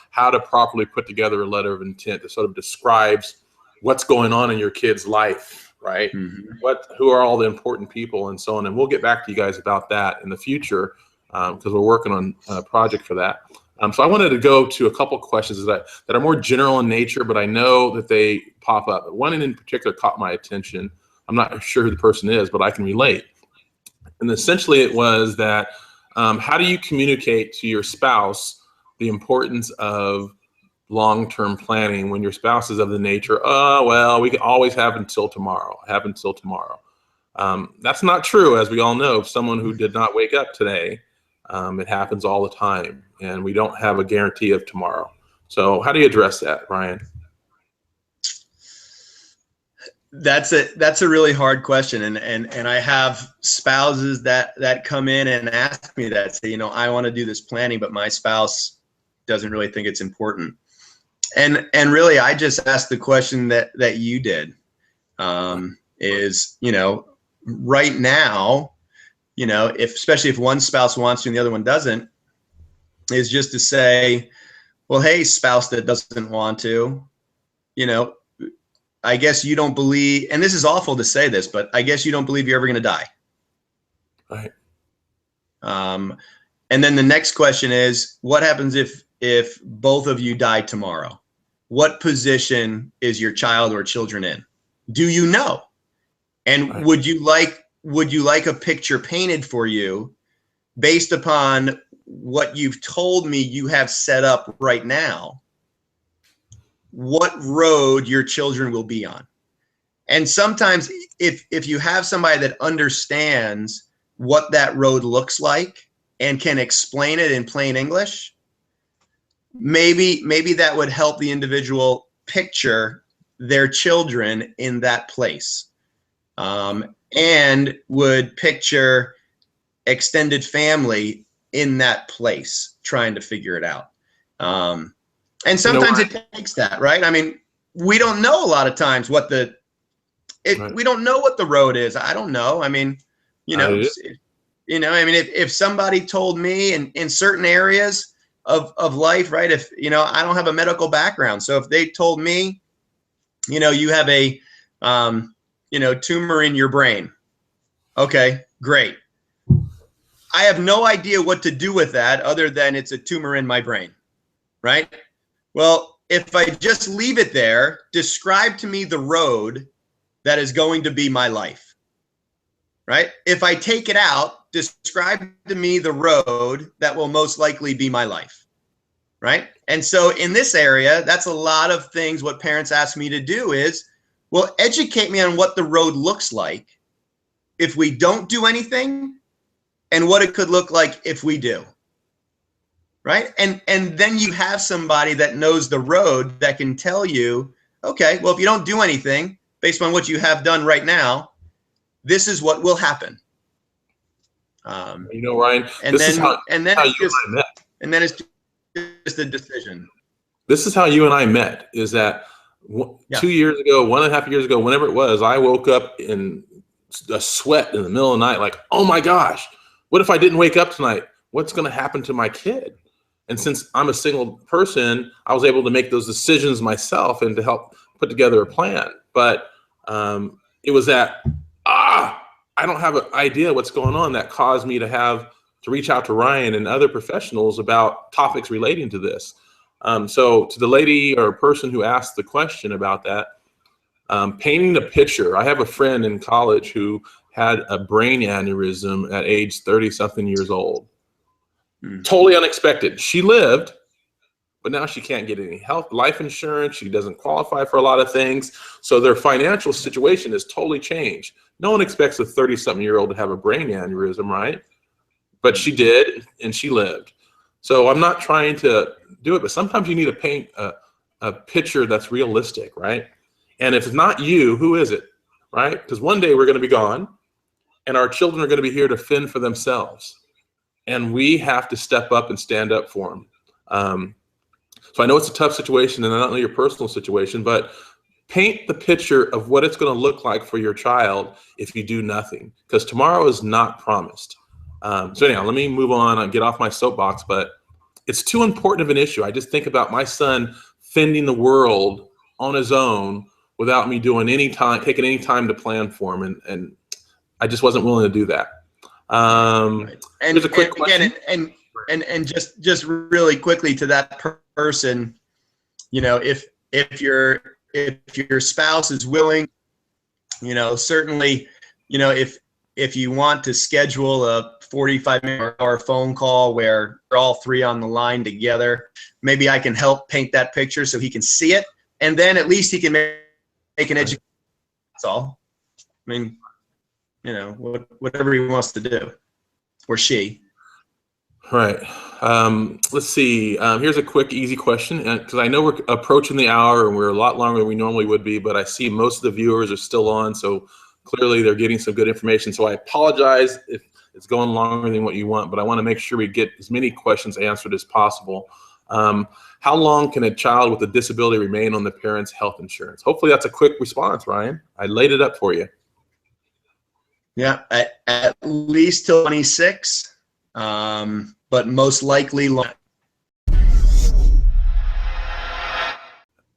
how to properly put together a letter of intent that sort of describes what's going on in your kid's life, right? Who are all the important people and so on. And we'll get back to you guys about that in the future because we're working on a project for that. So I wanted to go to a couple questions that are more general in nature, but I know that they pop up. One in particular caught my attention. I'm not sure who the person is, but I can relate. And essentially it was that how do you communicate to your spouse the importance of long-term planning when your spouse is of the nature, oh, well, we can always have until tomorrow, That's not true, as we all know. Someone who did not wake up today, it happens all the time, and we don't have a guarantee of tomorrow. So how do you address that, Ryan? That's a really hard question, and I have spouses that come in and ask me that, say, I want to do this planning, but my spouse doesn't really think it's important. And really, I just asked the question that you did, is, right now, especially if one spouse wants to and the other one doesn't, is just to say, well, hey, spouse that doesn't want to, I guess you don't believe, and this is awful to say this, but I guess you don't believe you're ever going to die. Right. And then the next question is, what happens if both of you die tomorrow? What position is your child or children in? Do you know? And right. would you like a picture painted for you based upon what you've told me you have set up right now, what road your children will be on? And sometimes if you have somebody that understands what that road looks like and can explain it in plain English, maybe that would help the individual picture their children in that place, and would picture extended family in that place, trying to figure it out. And sometimes it takes that, right? I mean, we don't know a lot of times what we don't know what the road is. I don't know. I mean, if somebody told me in certain areas of life, right? If, I don't have a medical background. So if they told me, you have a, tumor in your brain. Okay, great. I have no idea what to do with that other than it's a tumor in my brain, right? Well, if I just leave it there, describe to me the road that is going to be my life, right? If I take it out, describe to me the road that will most likely be my life, right? And so in this area, that's a lot of things what parents ask me to do is, well, educate me on what the road looks like if we don't do anything and what it could look like if we do, right? And then you have somebody that knows the road that can tell you, okay, well, if you don't do anything based on what you have done right now, this is what will happen. Ryan, and then it's just a decision. This is how you and I met, is that 2 years ago, 1.5 years ago, whenever it was, I woke up in a sweat in the middle of the night, like, oh my gosh, what if I didn't wake up tonight? What's going to happen to my kid? And since I'm a single person, I was able to make those decisions myself and to help put together a plan. But it was that, I don't have an idea what's going on, that caused me to reach out to Ryan and other professionals about topics relating to this. So to the lady or person who asked the question about that, painting a picture. I have a friend in college who had a brain aneurysm at age 30-something years old. Totally unexpected. She lived, but now she can't get any life insurance. She doesn't qualify for a lot of things. So their financial situation is totally changed. No one expects a 30-something-year-old to have a brain aneurysm, right? But she did, and she lived. So I'm not trying to do it, but sometimes you need to paint a picture that's realistic, right? And if it's not you, who is it, right? Because one day we're going to be gone, and our children are going to be here to fend for themselves. And we have to step up and stand up for them. So I know it's a tough situation, and I don't know your personal situation, but paint the picture of what it's going to look like for your child if you do nothing, because tomorrow is not promised. So anyhow, let me move on and get off my soapbox, but it's too important of an issue. I just think about my son fending the world on his own without me doing taking any time to plan for him. And I just wasn't willing to do that. Right. And here's a quick question. Again, and just really quickly to that person, if your spouse is willing, certainly, if you want to schedule a 45-minute hour phone call where we're all three on the line together, maybe I can help paint that picture so he can see it, and then at least he can make an education. That's all. I mean, whatever he wants to do, or she. Right. Let's see. Here's a quick, easy question, because I know we're approaching the hour and we're a lot longer than we normally would be, but I see most of the viewers are still on, so clearly they're getting some good information. So I apologize if it's going longer than what you want, but I want to make sure we get as many questions answered as possible. How long can a child with a disability remain on the parent's health insurance? Hopefully that's a quick response, Ryan. I laid it up for you. Yeah, at least till 26, but most likely long.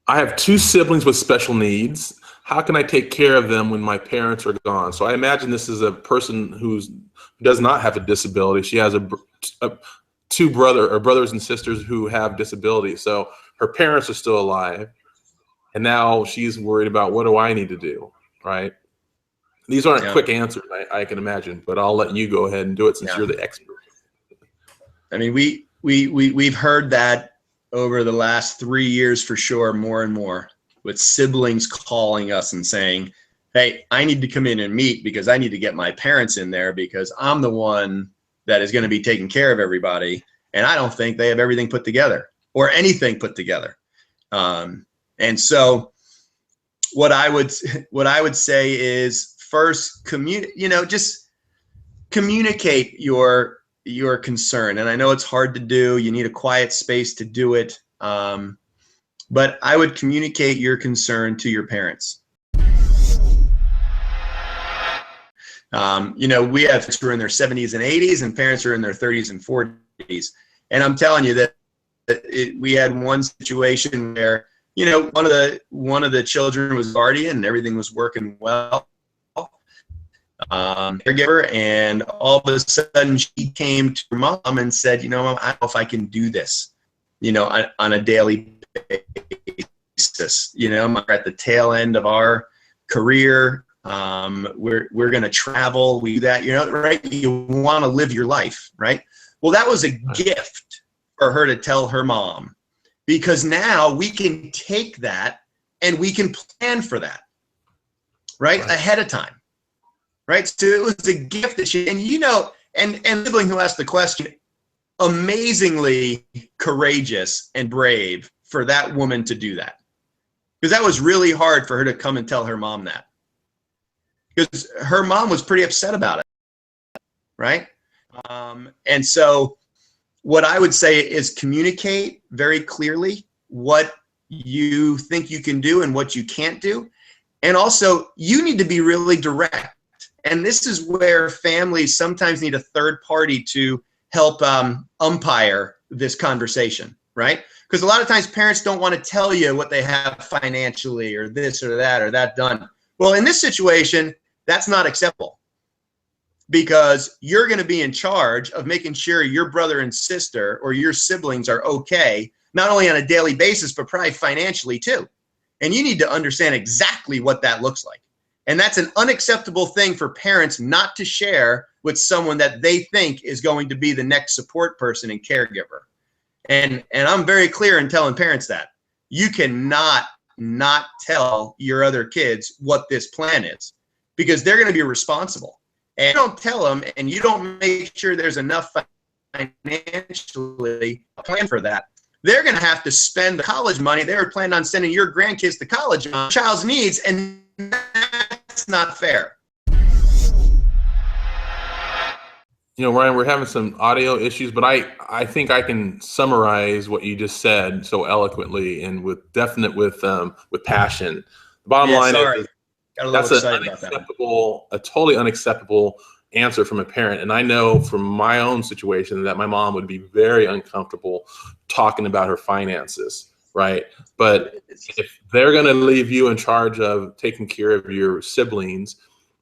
I have two siblings with special needs. How can I take care of them when my parents are gone? So I imagine this is a person who does not have a disability. She has two brothers and sisters who have disabilities. So her parents are still alive, and now she's worried about, what do I need to do, right? These aren't quick answers, I can imagine, but I'll let you go ahead and do it since you're the expert. I mean, we've heard that over the last 3 years for sure, more and more, with siblings calling us and saying, hey, I need to come in and meet because I need to get my parents in there because I'm the one that is going to be taking care of everybody, and I don't think they have everything put together or anything put together. And so what I would say is, first, just communicate your concern. And I know it's hard to do. You need a quiet space to do it. But I would communicate your concern to your parents. We have parents who are in their 70s and 80s, and parents who are in their 30s and 40s. And I'm telling you that we had one situation where, one of the children was guardian and everything was working well. Caregiver, and all of a sudden she came to her mom and said, Mom, I don't know if I can do this, on a daily basis. We're at the tail end of our career. We're going to travel. We do that, right? You want to live your life, right? Well, that was a gift for her to tell her mom, because now we can take that and we can plan for that, right? Ahead of time. Right, so it was a gift that she, and the sibling who asked the question, amazingly courageous and brave for that woman to do that, because that was really hard for her to come and tell her mom that, because her mom was pretty upset about it, right? And so what I would say is communicate very clearly what you think you can do and what you can't do, and also you need to be really direct. And this is where families sometimes need a third party to help umpire this conversation, right? Because a lot of times parents don't want to tell you what they have financially or this or that done. Well, in this situation, that's not acceptable, because you're going to be in charge of making sure your brother and sister or your siblings are okay, not only on a daily basis, but probably financially too. And you need to understand exactly what that looks like. And that's an unacceptable thing for parents not to share with someone that they think is going to be the next support person and caregiver. And I'm very clear in telling parents that you cannot not tell your other kids what this plan is, because they're going to be responsible. And you don't tell them, and you don't make sure there's enough financially plan for that, they're going to have to spend the college money they were planning on sending your grandkids to college on child's needs, and that's not fair. Ryan, we're having some audio issues, but I think I can summarize what you just said so eloquently and with passion. The bottom Yeah, line sorry. is Got a little that's an excited about that. unacceptable, a totally unacceptable answer from a parent. And I know from my own situation that my mom would be very uncomfortable talking about her finances, right? But if they're going to leave you in charge of taking care of your siblings,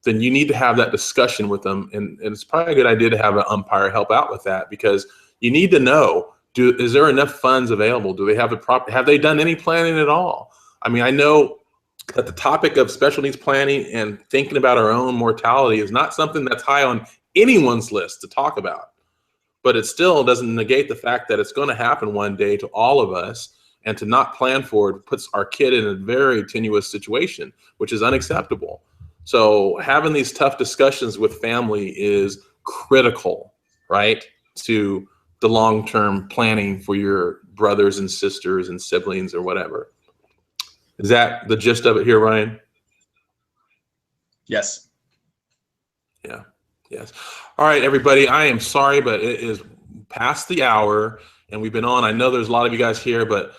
then you need to have that discussion with them. And it's probably a good idea to have an umpire help out with that, because you need to know, is there enough funds available? Do they have have they done any planning at all? I mean, I know that the topic of special needs planning and thinking about our own mortality is not something that's high on anyone's list to talk about, but it still doesn't negate the fact that it's going to happen one day to all of us, and to not plan for it puts our kid in a very tenuous situation, which is unacceptable. So having these tough discussions with family is critical, right, to the long-term planning for your brothers and sisters and siblings or whatever. Is that the gist of it here, Ryan? Yes. Yeah. Yes. All right, everybody. I am sorry, but it is past the hour, and we've been on. I know there's a lot of you guys here, but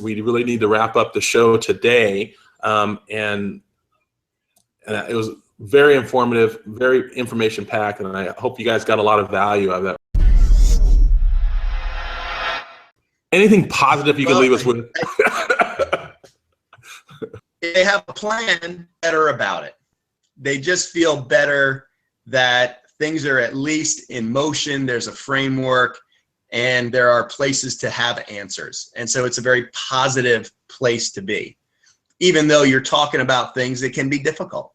we really need to wrap up the show today. And it was very informative, very information packed, and I hope you guys got a lot of value out of that. Anything positive you can leave us with? They have a plan, better about it. They just feel better that things are at least in motion. There's a framework, and there are places to have answers. And so it's a very positive place to be, even though you're talking about things that can be difficult.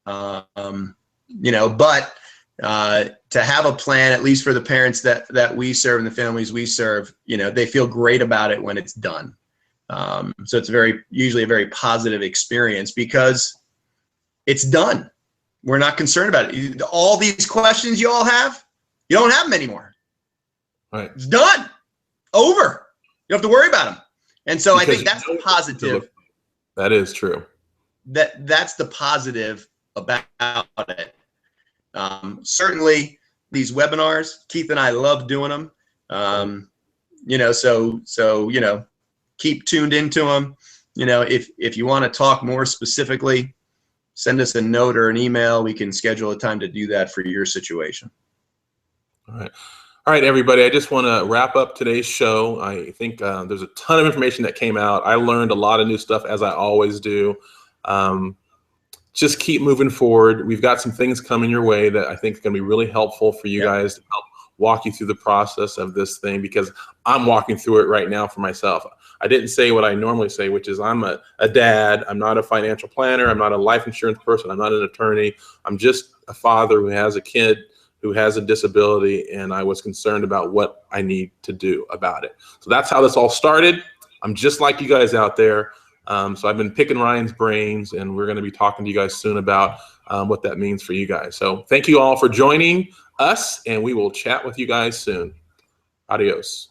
You know, but to have a plan, at least for the parents that we serve and the families we serve, you know, they feel great about it when it's done. So it's usually a very positive experience because it's done. We're not concerned about it. All these questions you all have, you don't have them anymore. Right. It's done. Over. You don't have to worry about them. And so I think that's the positive. That is true. That's the positive about it. Certainly these webinars, Keith and I love doing them. You know, so you know, keep tuned into them. You know, if you want to talk more specifically, send us a note or an email. We can schedule a time to do that for your situation. All right. All right, everybody. I just want to wrap up today's show. I think there's a ton of information that came out. I learned a lot of new stuff, as I always do. Just keep moving forward. We've got some things coming your way that I think are going to be really helpful for you guys to help walk you through the process of this thing, because I'm walking through it right now for myself. I didn't say what I normally say, which is I'm a dad. I'm not a financial planner. I'm not a life insurance person. I'm not an attorney. I'm just a father who has a kid who has a disability, and I was concerned about what I need to do about it. So that's how this all started. I'm just like you guys out there. So I've been picking Ryan's brains, and we're going to be talking to you guys soon about what that means for you guys. So thank you all for joining us, and we will chat with you guys soon. Adios.